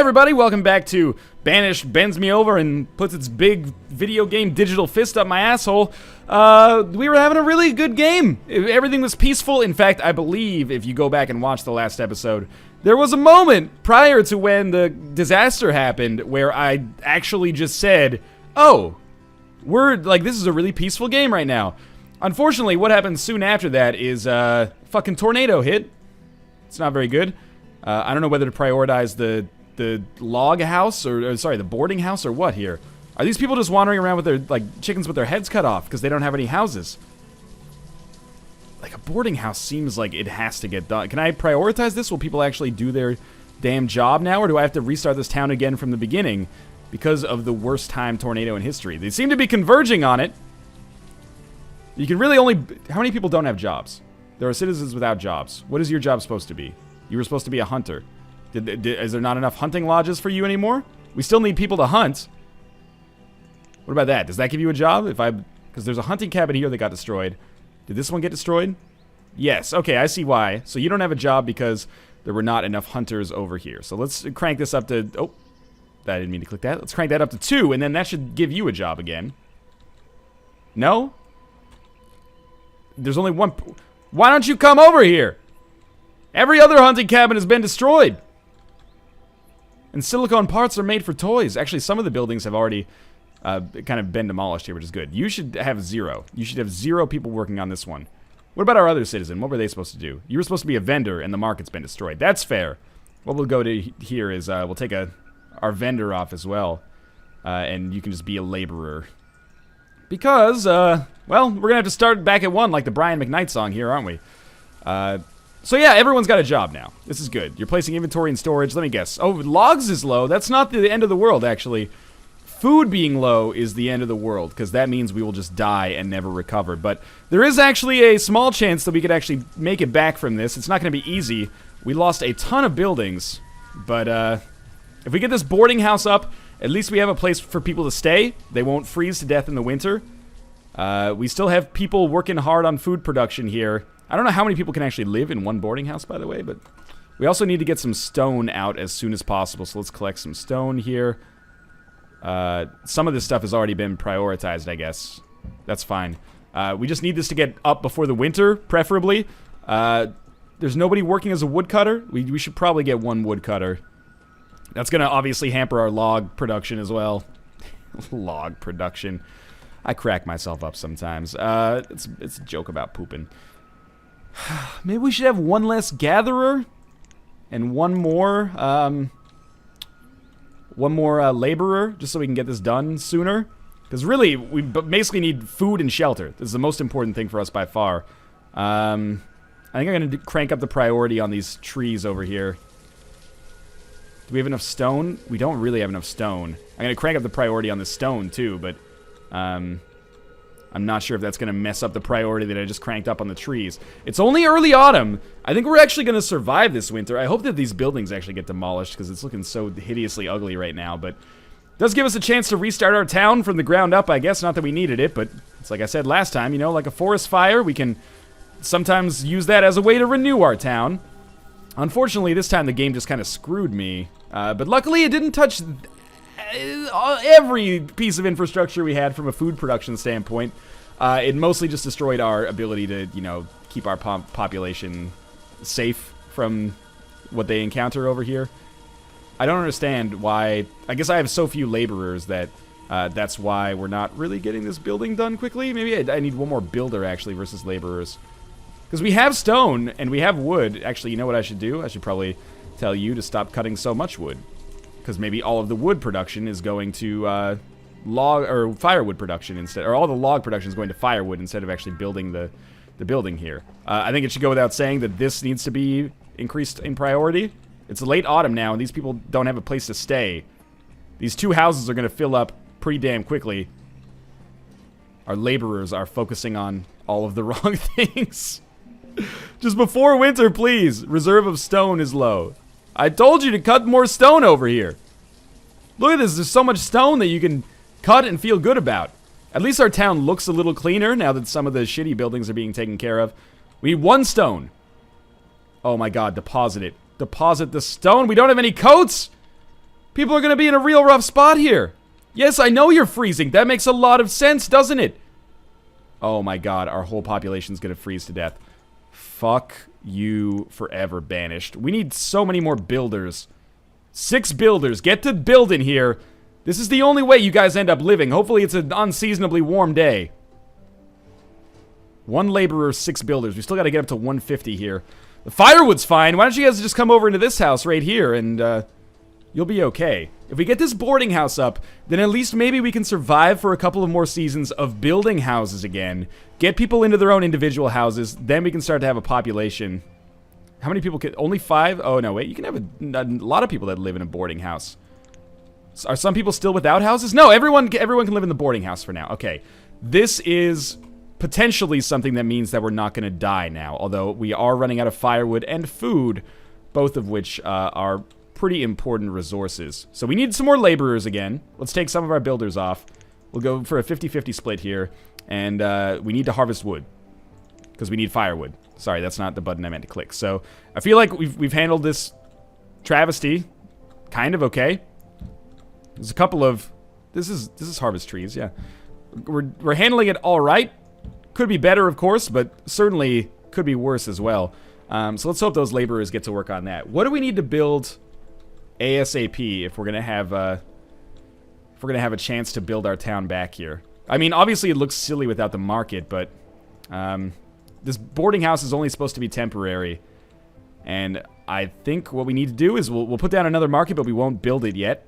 everybody, welcome back to Banished bends me over and puts its big video game digital fist up my asshole. We were having a really good game. Everything was peaceful. In fact, I believe if you go back and watch the last episode, there was a moment prior to when the disaster happened where I actually just said, oh, this is a really peaceful game right now. Unfortunately, what happened soon after that is fucking tornado hit. It's not very good. I don't know whether to prioritize the log house or sorry, the boarding house or what here. Are these people just wandering around with their, like, chickens with their heads cut off because they don't have any houses? Like, a boarding house seems like it has to get done. Can I prioritize this? Will people actually do their damn job now, or do I have to restart this town again from the beginning because of the worst time tornado in history? They seem to be converging on it. You can really only... How many people don't have jobs? There are citizens without jobs. What is your job supposed to be? You were supposed to be a hunter. Is there not enough hunting lodges for you anymore? We still need people to hunt. What about that? Does that give you a job? Because there's a hunting cabin here that got destroyed. Did this one get destroyed? Yes. Okay, I see why. So you don't have a job because there were not enough hunters over here. So let's crank this up to... Oh, I didn't mean to click that. Let's crank that up to 2, and then that should give you a job again. No? There's only one... Why don't you come over here? Every other hunting cabin has been destroyed. And silicone parts are made for toys. Actually, some of the buildings have already kind of been demolished here, which is good. You should have 0. You should have 0 people working on this one. What about our other citizen? What were they supposed to do? You were supposed to be a vendor, and the market's been destroyed. That's fair. What we'll go to here is we'll take our vendor off as well, and you can just be a laborer. Because, well, we're going to have to start back at 1 like the Brian McKnight song here, aren't we? So yeah, everyone's got a job now. This is good. You're placing inventory and storage. Let me guess. Oh, logs is low. That's not the end of the world, actually. Food being low is the end of the world, because that means we will just die and never recover. But there is actually a small chance that we could actually make it back from this. It's not going to be easy. We lost a ton of buildings, but if we get this boarding house up, at least we have a place for people to stay. They won't freeze to death in the winter. We still have people working hard on food production here. I don't know how many people can actually live in one boarding house, by the way, but we also need to get some stone out as soon as possible, so let's collect some stone here. Some of this stuff has already been prioritized, I guess. That's fine. We just need this to get up before the winter, preferably. There's nobody working as a woodcutter. We should probably get 1 woodcutter. That's going to obviously hamper our log production as well. Log production. I crack myself up sometimes. It's a joke about pooping. Maybe we should have 1 less gatherer and 1 more laborer, just so we can get this done sooner. Because really, we basically need food and shelter. This is the most important thing for us by far. I think I'm going to crank up the priority on these trees over here. Do we have enough stone? We don't really have enough stone. I'm going to crank up the priority on the stone too, but I'm not sure if that's going to mess up the priority that I just cranked up on the trees. It's only early autumn. I think we're actually going to survive this winter. I hope that these buildings actually get demolished because it's looking so hideously ugly right now. But it does give us a chance to restart our town from the ground up, I guess. Not that we needed it, but it's like I said last time, you know, like a forest fire. We can sometimes use that as a way to renew our town. Unfortunately, this time the game just kind of screwed me. But luckily, it didn't touch every piece of infrastructure we had from a food production standpoint. It mostly just destroyed our ability to, you know, keep our population safe from what they encounter over here. I don't understand why. I guess I have so few laborers that that's why we're not really getting this building done quickly. Maybe I need 1 more builder, actually, versus laborers. Because we have stone and we have wood. Actually, you know what I should do? I should probably tell you to stop cutting so much wood. Because maybe all of the wood production is going to log or firewood production instead, or all the log production is going to firewood instead of actually building the building here. I think it should go without saying that this needs to be increased in priority. It's late autumn now, and these people don't have a place to stay. These 2 houses are going to fill up pretty damn quickly. Our laborers are focusing on all of the wrong things. Just before winter, please. Reserve of stone is low. I told you to cut more stone over here. Look at this. There's so much stone that you can cut and feel good about. At least our town looks a little cleaner now that some of the shitty buildings are being taken care of. We need 1 stone. Oh my god, deposit it. Deposit the stone. We don't have any coats. People are going to be in a real rough spot here. Yes, I know you're freezing. That makes a lot of sense, doesn't it? Oh my god, our whole population's going to freeze to death. Fuck you forever, Banished. We need so many more builders. 6 builders. Get to building here. This is the only way you guys end up living. Hopefully it's an unseasonably warm day. 1 laborer, 6 builders. We still got to get up to 150 here. The firewood's fine. Why don't you guys just come over into this house right here and you'll be okay. If we get this boarding house up, then at least maybe we can survive for a couple of more seasons of building houses again. Get people into their own individual houses. Then we can start to have a population. How many people can... Only 5? Oh, no, wait. You can have a lot of people that live in a boarding house. Are some people still without houses? No, everyone can live in the boarding house for now. Okay. This is potentially something that means that we're not going to die now. Although we are running out of firewood and food, both of which are pretty important resources. So we need some more laborers again. Let's take some of our builders off. We'll go for a 50-50 split here. And we need to harvest wood. Because we need firewood. Sorry, that's not the button I meant to click. So I feel like we've handled this travesty kind of okay. There's a couple of... This is harvest trees, yeah. We're handling it all right. Could be better, of course, but certainly could be worse as well. So let's hope those laborers get to work on that. What do we need to build ASAP if we're gonna have a chance to build our town back here? I mean, obviously it looks silly without the market, but this boarding house is only supposed to be temporary. And I think what we need to do is we'll put down another market, but we won't build it yet.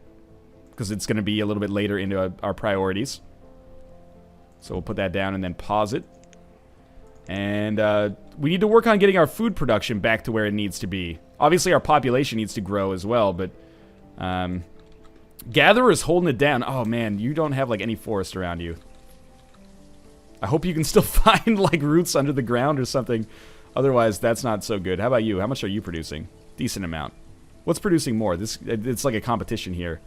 Because it's going to be a little bit later into our priorities. So we'll put that down and then pause it. And we need to work on getting our food production back to where it needs to be. Obviously our population needs to grow as well, but... Gatherer is holding it down. Oh man, you don't have like any forest around you. I hope you can still find like roots under the ground or something. Otherwise, that's not so good. How about you? How much are you producing? Decent amount. What's producing more? It's like a competition here.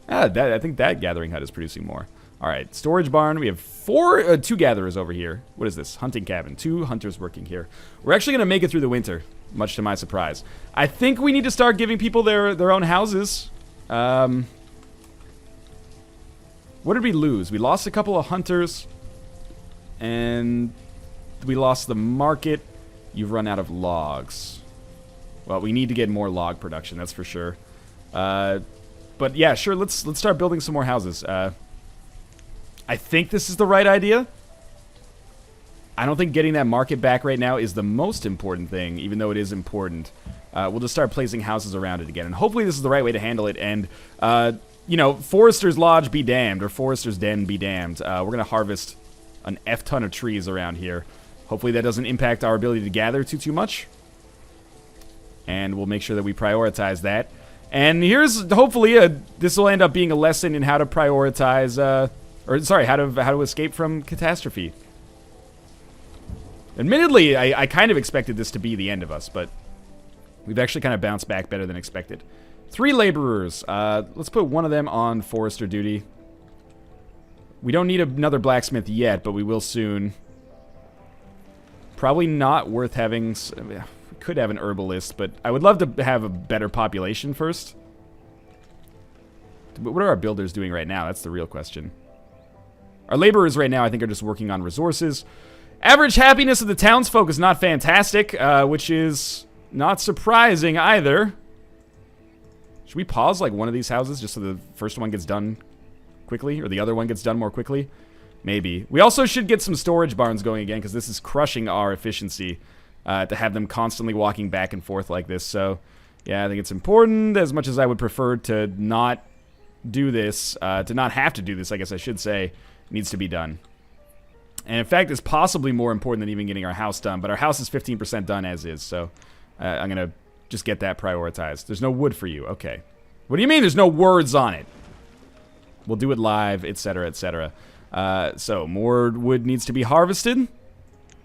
I think that gathering hut is producing more. Alright, storage barn. We have 2 gatherers over here. What is this? Hunting cabin. 2 hunters working here. We're actually going to make it through the winter, much to my surprise. I think we need to start giving people their own houses. What did we lose? We lost a couple of hunters. And we lost the market. You've run out of logs. Well, we need to get more log production, that's for sure. But yeah, sure, let's start building some more houses. I think this is the right idea. I don't think getting that market back right now is the most important thing, even though it is important. We'll just start placing houses around it again. And hopefully this is the right way to handle it. And, you know, Forester's Lodge be damned, or Forester's Den be damned. We're going to harvest an F-ton of trees around here. Hopefully that doesn't impact our ability to gather too much. And we'll make sure that we prioritize that. And here's, hopefully, this will end up being a lesson in how to prioritize, how to escape from catastrophe. Admittedly, I kind of expected this to be the end of us, but we've actually kind of bounced back better than expected. 3 laborers. Let's put one of them on forester duty. We don't need another blacksmith yet, but we will soon. Probably not worth having... We could have an herbalist, but I would love to have a better population first. But what are our builders doing right now? That's the real question. Our laborers right now, I think, are just working on resources. Average happiness of the townsfolk is not fantastic, which is not surprising either. Should we pause, like, one of these houses just so the first one gets done quickly, or the other one gets done more quickly? Maybe. We also should get some storage barns going again, because this is crushing our efficiency. To have them constantly walking back and forth like this. So, yeah, I think it's important, as much as I would prefer to not do this, to not have to do this, I guess I should say, needs to be done. And in fact, it's possibly more important than even getting our house done, but our house is 15% done as is, so I'm going to just get that prioritized. There's no wood for you. Okay. What do you mean there's no words on it? We'll do it live, etc., etc. So, more wood needs to be harvested.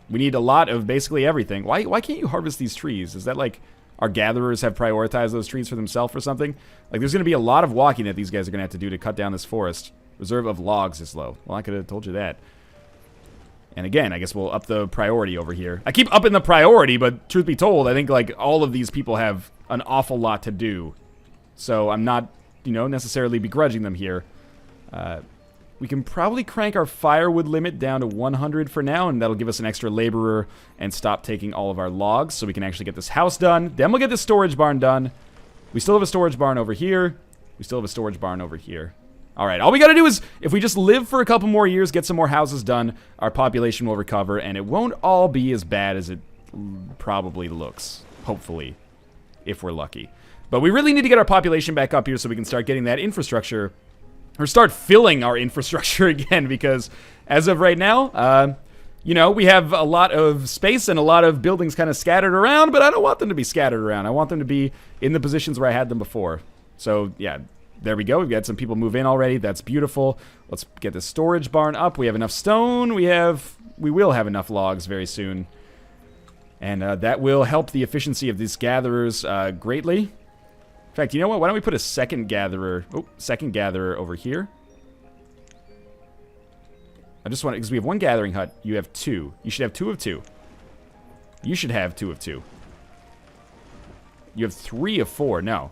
We need a lot of basically everything. Why can't you harvest these trees? Is that like our gatherers have prioritized those trees for themselves or something? Like there's going to be a lot of walking that these guys are going to have to do to cut down this forest. Reserve of logs is low. Well, I could have told you that. And again, I guess we'll up the priority over here. I keep upping the priority, but truth be told, I think like all of these people have an awful lot to do. So I'm not necessarily begrudging them here. We can probably crank our firewood limit down to 100 for now, and that'll give us an extra laborer and stop taking all of our logs so we can actually get this house done. Then we'll get this storage barn done. We still have a storage barn over here. We still have a storage barn over here. All right, all we got to do is, if we just live for a couple more years, get some more houses done, our population will recover, and it won't all be as bad as it probably looks, hopefully, if we're lucky. But we really need to get our population back up here so we can start getting that infrastructure, or start filling our infrastructure again, because as of right now, we have a lot of space and a lot of buildings kind of scattered around, but I don't want them to be scattered around. I want them to be in the positions where I had them before. So, yeah. There we go. We've got some people move in already. That's beautiful. Let's get the storage barn up. We have enough stone. We will have enough logs very soon. And that will help the efficiency of these gatherers greatly. In fact, you know what? Why don't we put a second gatherer over here? I just want to, because we have one gathering hut. You have two. You should have 2 of 2. You should have 2 of 2. You have 3 of 4. No.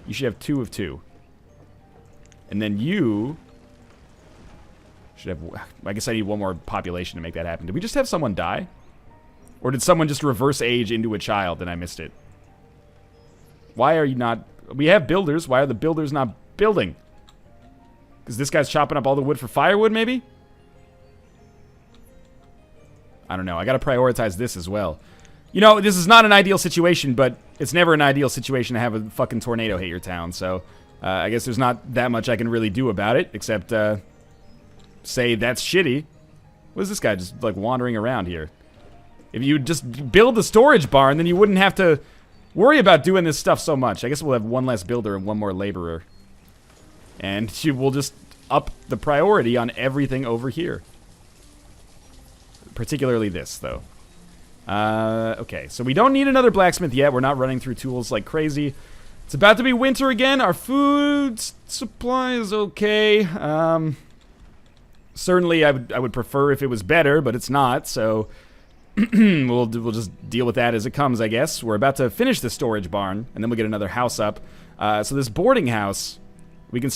You should have 2 of 2. And then you should have... I guess I need one more population to make that happen. Did we just have someone die? Or did someone just reverse age into a child and I missed it? Why are you not... We have builders. Why are the builders not building? Because this guy's chopping up all the wood for firewood, maybe? I don't know. I gotta prioritize this as well. This is not an ideal situation, but it's never an ideal situation to have a fucking tornado hit your town, so I guess there's not that much I can really do about it, except say that's shitty. What is this guy just, like, wandering around here? If you just build the storage barn, then you wouldn't have to worry about doing this stuff so much. I guess we'll have one less builder and one more laborer. And we'll just up the priority on everything over here. Particularly this, though. Okay, so we don't need another blacksmith yet. We're not running through tools like crazy. It's about to be winter again. Our food supply is okay. Certainly, I would prefer if it was better, but it's not, so we'll just deal with that as it comes, I guess. We're about to finish the storage barn, and then we'll get another house up. So this boarding house, we can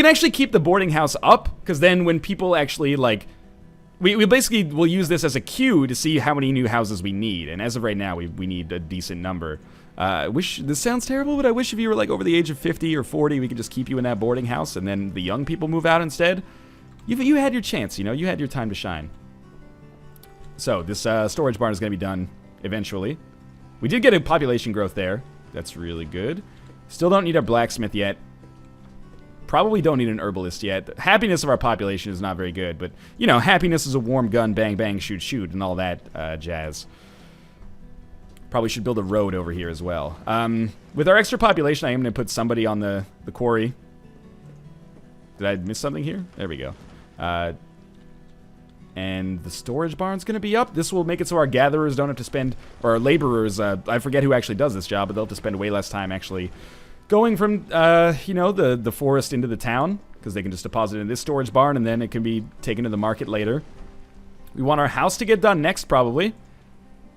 actually keep the boarding house up, because then when people actually, like... We basically will use this as a cue to see how many new houses we need. And as of right now, we need a decent number. This sounds terrible, but I wish if you were like over the age of 50 or 40, we could just keep you in that boarding house and then the young people move out instead. You had your chance, you had your time to shine. So this storage barn is going to be done eventually. We did get a population growth there. That's really good. Still don't need a blacksmith yet. Probably don't need an herbalist yet. The happiness of our population is not very good, but, happiness is a warm gun, bang, bang, shoot, shoot, and all that jazz. Probably should build a road over here as well. With our extra population, I am going to put somebody on the quarry. Did I miss something here? There we go. And the storage barn's going to be up. This will make it so our gatherers don't have to spend, or our laborers, I forget who actually does this job, but they'll have to spend way less time actually going from, the forest into the town, because they can just deposit it in this storage barn, and then it can be taken to the market later. We want our house to get done next, probably.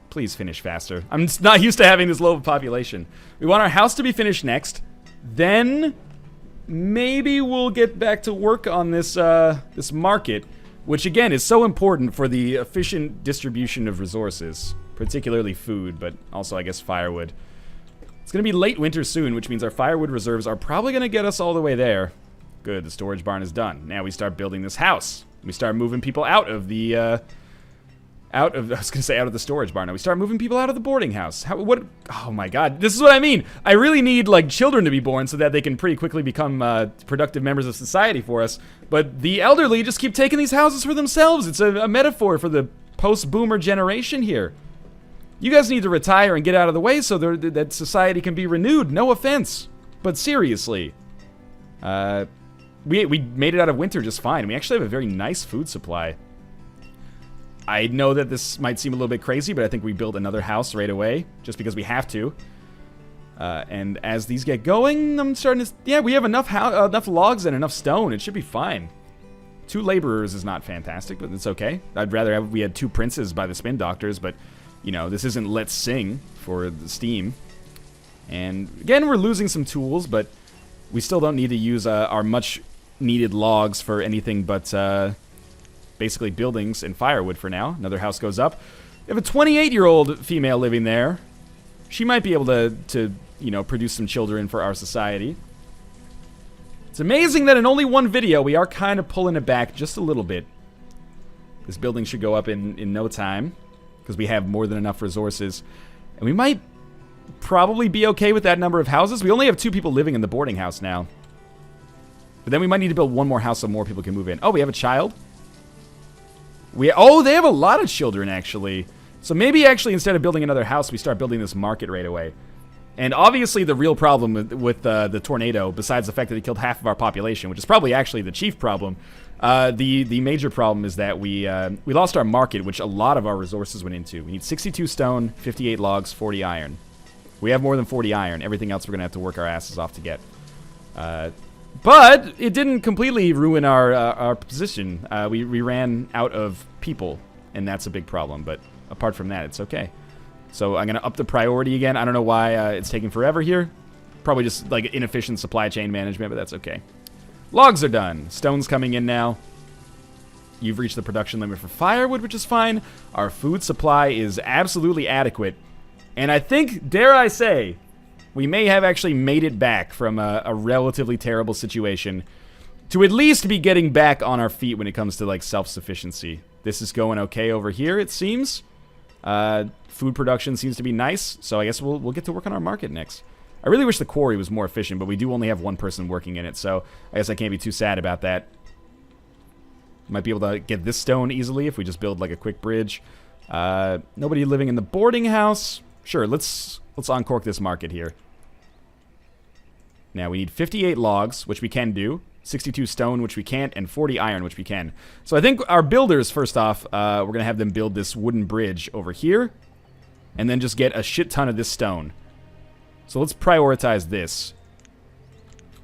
Please finish faster. I'm just not used to having this low of a population. We want our house to be finished next. Then, maybe we'll get back to work on this, this market, which, again, is so important for the efficient distribution of resources, particularly food, but also, I guess, firewood. It's going to be late winter soon, which means our firewood reserves are probably going to get us all the way there. Good, the storage barn is done. Now we start building this house. We start moving people out of the, out of the storage barn. Now we start moving people out of the boarding house. Oh my god, this is what I mean. I really need, like, children to be born so that they can pretty quickly become productive members of society for us. But the elderly just keep taking these houses for themselves. It's a metaphor for the post-boomer generation here. You guys need to retire and get out of the way so that society can be renewed. No offense, but seriously. We made it out of winter just fine. We actually have a very nice food supply. I know that this might seem a little bit crazy, but I think we built another house right away, just because we have to. And as these get going, I'm starting to... Yeah, we have enough logs and enough stone. It should be fine. 2 laborers is not fantastic, but it's okay. I'd rather we had 2 princes by the spin doctors, but... this isn't Let's Sing for the Steam. And again, we're losing some tools, but We still don't need to use our much needed logs for anything but basically buildings and firewood for now. Another house goes up. We have a 28-year-old female living there. She might be able to you know, produce some children for our society. It's amazing that in only one video, we are kind of pulling it back just a little bit. This building should go up in no time, because we have more than enough resources. And we might probably be okay with that number of houses. We only have 2 people living in the boarding house now. But then we might need to build one more house so more people can move in. Oh, we have a child? Oh, they have a lot of children, actually. So maybe, actually, instead of building another house, we start building this market right away. And obviously the real problem with the tornado, besides the fact that it killed half of our population, which is probably actually the chief problem, the major problem is that we lost our market, which a lot of our resources went into. We need 62 stone, 58 logs, 40 iron. We have more than 40 iron. Everything else we're going to have to work our asses off to get. But it didn't completely ruin our position. We ran out of people, and that's a big problem. But apart from that, it's okay. So I'm going to up the priority again. I don't know why it's taking forever here. Probably just like inefficient supply chain management, but that's okay. Logs are done. Stone's coming in now. You've reached the production limit for firewood, which is fine. Our food supply is absolutely adequate. And I think, dare I say, we may have actually made it back from a relatively terrible situation to at least be getting back on our feet when it comes to like self-sufficiency. This is going okay over here, it seems. Food production seems to be nice, so I guess we'll get to work on our market next. I really wish the quarry was more efficient, but we do only have one person working in it, so I guess I can't be too sad about that. Might be able to get this stone easily if we just build like a quick bridge. Nobody living in the boarding house. Sure, let's uncork this market here. Now we need 58 logs, which we can do. 62 stone, which we can't, and 40 iron, which we can. So I think our builders, first off, we're going to have them build this wooden bridge over here, and then just get a shit ton of this stone. So let's prioritize this.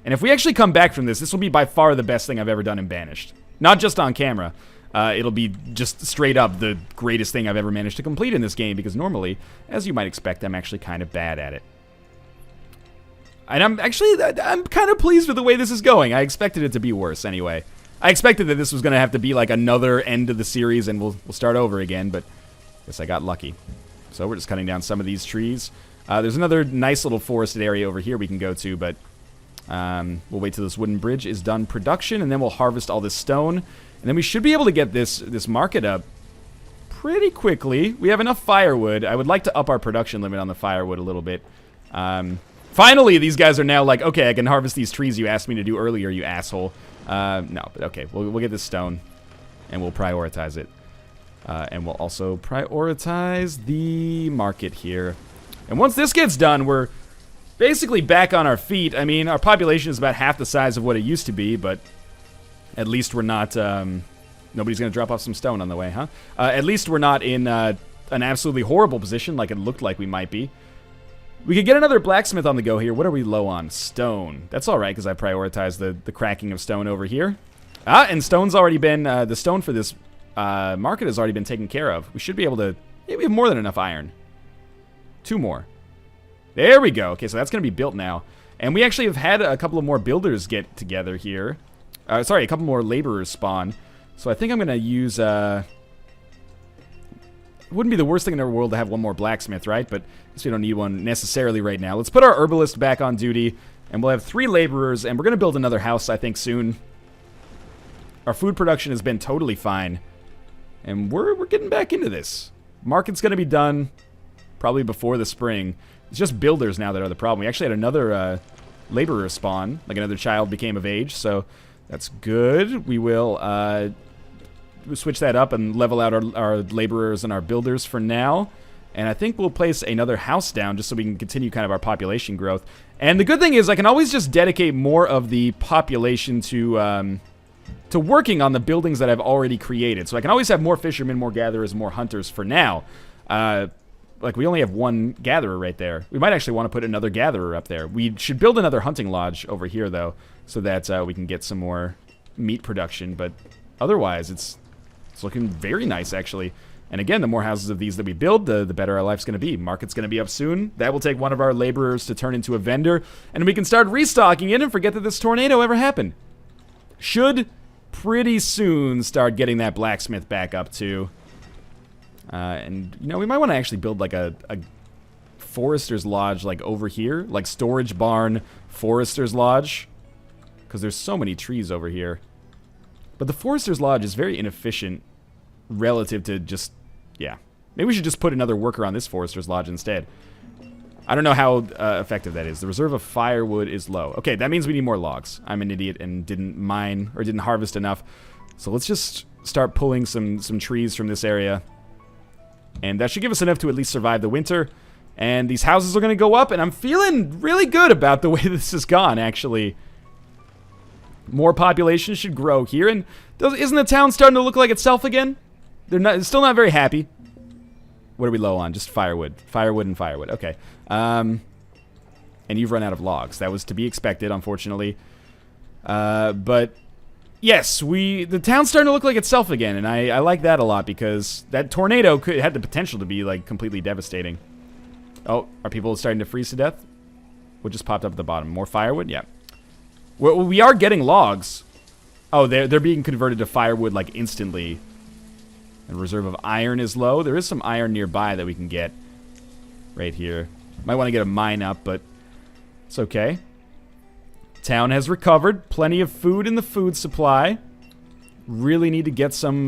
And if we actually come back from this, this will be by far the best thing I've ever done in Banished. Not just on camera. It'll be just straight up the greatest thing I've ever managed to complete in this game, because normally, as you might expect, I'm actually kind of bad at it. And I'm kind of pleased with the way this is going. I expected it to be worse anyway. I expected that this was going to have to be like another end of the series and we'll start over again, but I guess I got lucky. So we're just cutting down some of these trees. There's another nice little forested area over here we can go to, but we'll wait till this wooden bridge is done production, and then we'll harvest all this stone. And then we should be able to get this market up pretty quickly. We have enough firewood. I would like to up our production limit on the firewood a little bit. Finally, these guys are now like, okay, I can harvest these trees you asked me to do earlier, you asshole. No, but okay, we'll get this stone, and we'll prioritize it. And we'll also prioritize the market here. And once this gets done, we're basically back on our feet. I mean, our population is about half the size of what it used to be, but at least we're not... nobody's going to drop off some stone on the way, huh? At least we're not in an absolutely horrible position like it looked like we might be. We could get another blacksmith on the go here. What are we low on? Stone. That's all right, because I prioritized the cracking of stone over here. And stone's already been... the stone for this market has already been taken care of. We should be able to... Yeah, we have more than enough iron. 2 more. There we go. Okay, so that's going to be built now. And we actually have had a couple of more builders get together here. Sorry, a couple more laborers spawn. So I think I'm going to use... It wouldn't be the worst thing in the world to have one more blacksmith, right? But I guess we don't need one necessarily right now. Let's put our herbalist back on duty, and we'll have 3 laborers, and we're going to build another house, I think, soon. Our food production has been totally fine, and we're getting back into this. Market's going to be done probably before the spring. It's just builders now that are the problem. We actually had another laborer spawn, like another child became of age, so that's good. We will... We'll switch that up and level out our laborers and our builders for now. And I think we'll place another house down just so we can continue kind of our population growth. And the good thing is I can always just dedicate more of the population to working on the buildings that I've already created. So I can always have more fishermen, more gatherers, more hunters for now. Like we only have 1 gatherer right there. We might actually want to put another gatherer up there. We should build another hunting lodge over here though, so that we can get some more meat production. But otherwise it's looking very nice, actually. And again, the more houses of these that we build, the better our life's going to be. Market's going to be up soon. That will take one of our laborers to turn into a vendor. And we can start restocking it and forget that this tornado ever happened. Should pretty soon start getting that blacksmith back up too. And, you know, we might want to actually build like a forester's lodge like over here. Like storage barn, forester's lodge. Because there's so many trees over here. But the forester's lodge is very inefficient relative to just... Yeah. Maybe we should just put another worker on this forester's lodge instead. I don't know how effective that is. The reserve of firewood is low. Okay, that means we need more logs. I'm an idiot and didn't mine or didn't harvest enough. So let's just start pulling some trees from this area. And that should give us enough to at least survive the winter. And these houses are going to go up, and I'm feeling really good about the way this has gone, actually. More population should grow here, and isn't the town starting to look like itself again? They're still not very happy. What are we low on? Just firewood. Firewood and firewood. Okay. And you've run out of logs. That was to be expected, unfortunately. But yes, the town's starting to look like itself again, and I like that a lot because that tornado had the potential to be like completely devastating. Oh, are people starting to freeze to death? What just popped up at the bottom? More firewood? Yeah. We are getting logs. Oh, they're being converted to firewood like instantly. And reserve of iron is low. There is some iron nearby that we can get right here. Might want to get a mine up, but it's okay. Town has recovered. Plenty of food in the food supply. Really need to get some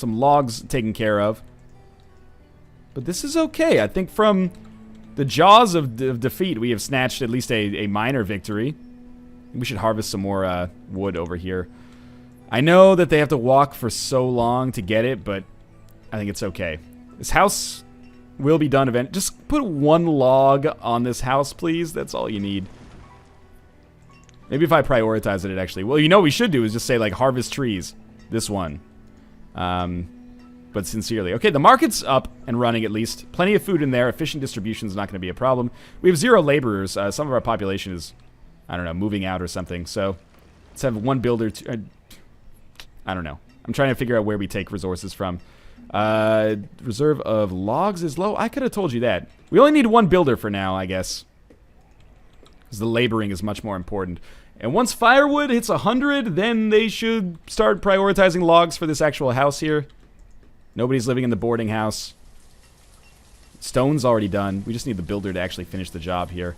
logs taken care of. But this is okay. I think from the jaws of defeat, we have snatched at least a minor victory. We should harvest some more wood over here. I know that they have to walk for so long to get it, but I think it's okay. This house will be done eventually. Just put one log on this house, please. That's all you need. Maybe if I prioritize it, actually... Well, you know what we should do is just say, like, harvest trees. This one. But sincerely. Okay, the market's up and running at least. Plenty of food in there. Efficient distribution is not going to be a problem. We have 0 laborers. Some of our population is, I don't know, moving out or something. So, let's have one builder... I don't know. I'm trying to figure out where we take resources from. Reserve of logs is low. I could have told you that. We only need one builder for now, I guess. Because the laboring is much more important. And once firewood hits 100, then they should start prioritizing logs for this actual house here. Nobody's living in the boarding house. Stone's already done. We just need the builder to actually finish the job here.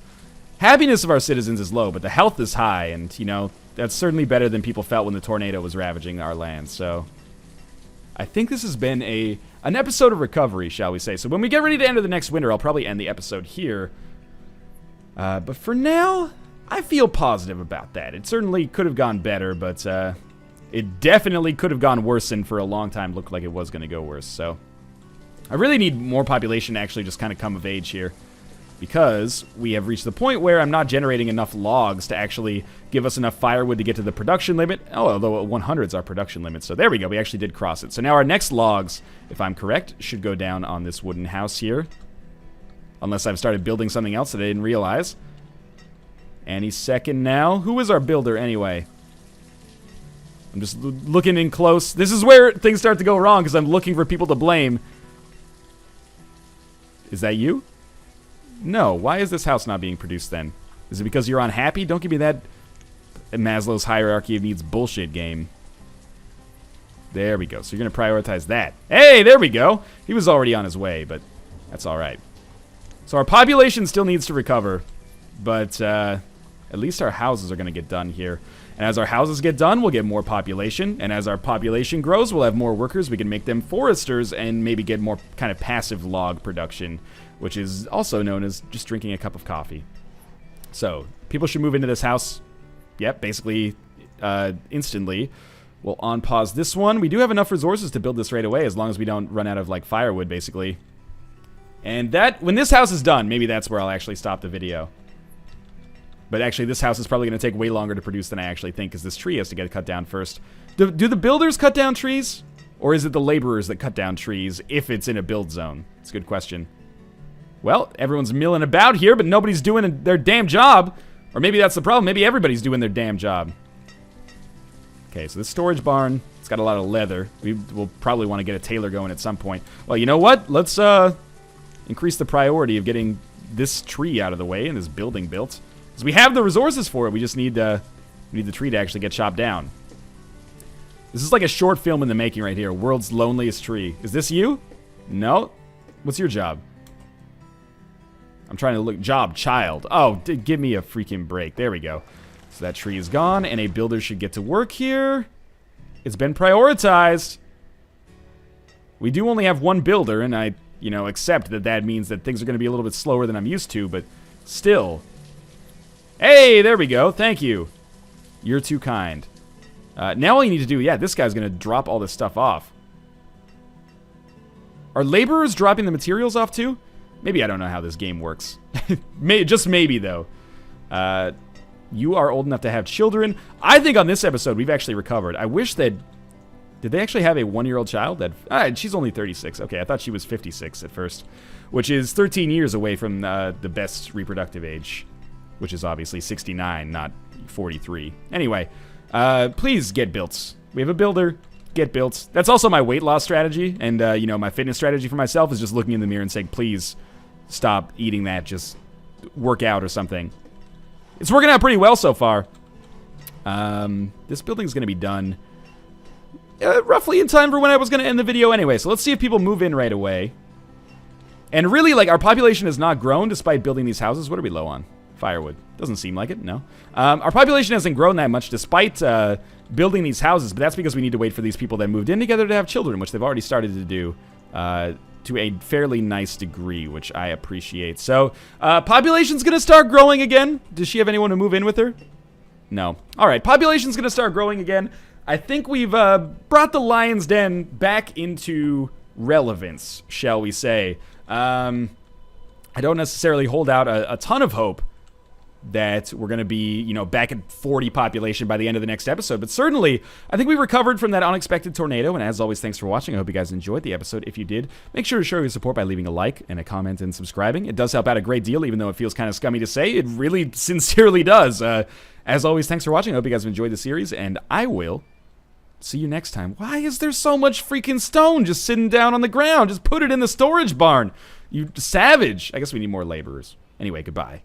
Happiness of our citizens is low, but the health is high, and, you know, that's certainly better than people felt when the tornado was ravaging our land, so... I think this has been an episode of recovery, shall we say. So when we get ready to enter the next winter, I'll probably end the episode here. But for now, I feel positive about that. It certainly could have gone better, but it definitely could have gone worse, and for a long time looked like it was going to go worse, so... I really need more population to actually just kind of come of age here. Because we have reached the point where I'm not generating enough logs to actually give us enough firewood to get to the production limit. Oh, although 100 is our production limit. So there we go. We actually did cross it. So now our next logs, if I'm correct, should go down on this wooden house here. Unless I've started building something else that I didn't realize. Any second now. Who is our builder anyway? I'm just looking in close. This is where things start to go wrong because I'm looking for people to blame. Is that you? No, why is this house not being produced then? Is it because you're unhappy? Don't give me that Maslow's hierarchy of needs bullshit game. There we go. So you're going to prioritize that. Hey, there we go. He was already on his way, but that's all right. So our population still needs to recover, but at least our houses are going to get done here. And as our houses get done, we'll get more population. And as our population grows, we'll have more workers. We can make them foresters and maybe get more kind of passive log production, which is also known as just drinking a cup of coffee. So, people should move into this house, yep, basically instantly. We'll unpause this one. We do have enough resources to build this right away as long as we don't run out of, like, firewood, basically. And when this house is done, maybe that's where I'll actually stop the video. But actually, this house is probably going to take way longer to produce than I actually think, because this tree has to get cut down first. Do the builders cut down trees? Or is it the laborers that cut down trees if it's in a build zone? It's a good question. Well, everyone's milling about here, but nobody's doing their damn job. Or maybe that's the problem. Maybe everybody's doing their damn job. Okay, so this storage barn It's got a lot of leather. We'll probably want to get a tailor going at some point. Well, you know what? Let's increase the priority of getting this tree out of the way and this building built. Because we have the resources for it. We just need the tree to actually get chopped down. This is like a short film in the making right here. World's loneliest tree. Is this you? No. What's your job? I'm trying to look. Job, child. Oh, give me a freaking break. There we go. So that tree is gone, and a builder should get to work here. It's been prioritized. We do only have one builder, and I, accept that means that things are going to be a little bit slower than I'm used to, but still. Hey, there we go. Thank you. You're too kind. Now all you need to do, yeah, this guy's going to drop all this stuff off. Are laborers dropping the materials off too? Maybe I don't know how this game works. Just maybe, though. You are old enough to have children. I think on this episode we've actually recovered. I wish that... Did they actually have a 1-year-old child? She's only 36. Okay, I thought she was 56 at first. Which is 13 years away from the best reproductive age. Which is obviously 69, not 43. Anyway... please get built. We have a builder. Get built. That's also my weight loss strategy. And, my fitness strategy for myself is just looking in the mirror and saying, please stop eating that. Just work out or something. It's working out pretty well so far. This building's going to be done roughly in time for when I was going to end the video anyway. So let's see if people move in right away. And really, our population has not grown despite building these houses. What are we low on? Firewood. Doesn't seem like it, no. Our population hasn't grown that much despite building these houses, but that's because we need to wait for these people that moved in together to have children, which they've already started to do to a fairly nice degree, which I appreciate. So, population's going to start growing again. Does she have anyone to move in with her? No. All right, population's going to start growing again. I think we've brought the Lion's Den back into relevance, shall we say. I don't necessarily hold out a ton of hope that we're going to be, back at 40 population by the end of the next episode. But certainly, I think we recovered from that unexpected tornado. And as always, thanks for watching. I hope you guys enjoyed the episode. If you did, make sure to show your support by leaving a like and a comment and subscribing. It does help out a great deal, even though it feels kind of scummy to say. It really sincerely does. As always, thanks for watching. I hope you guys have enjoyed the series. And I will see you next time. Why is there so much freaking stone just sitting down on the ground? Just put it in the storage barn. You savage. I guess we need more laborers. Anyway, goodbye.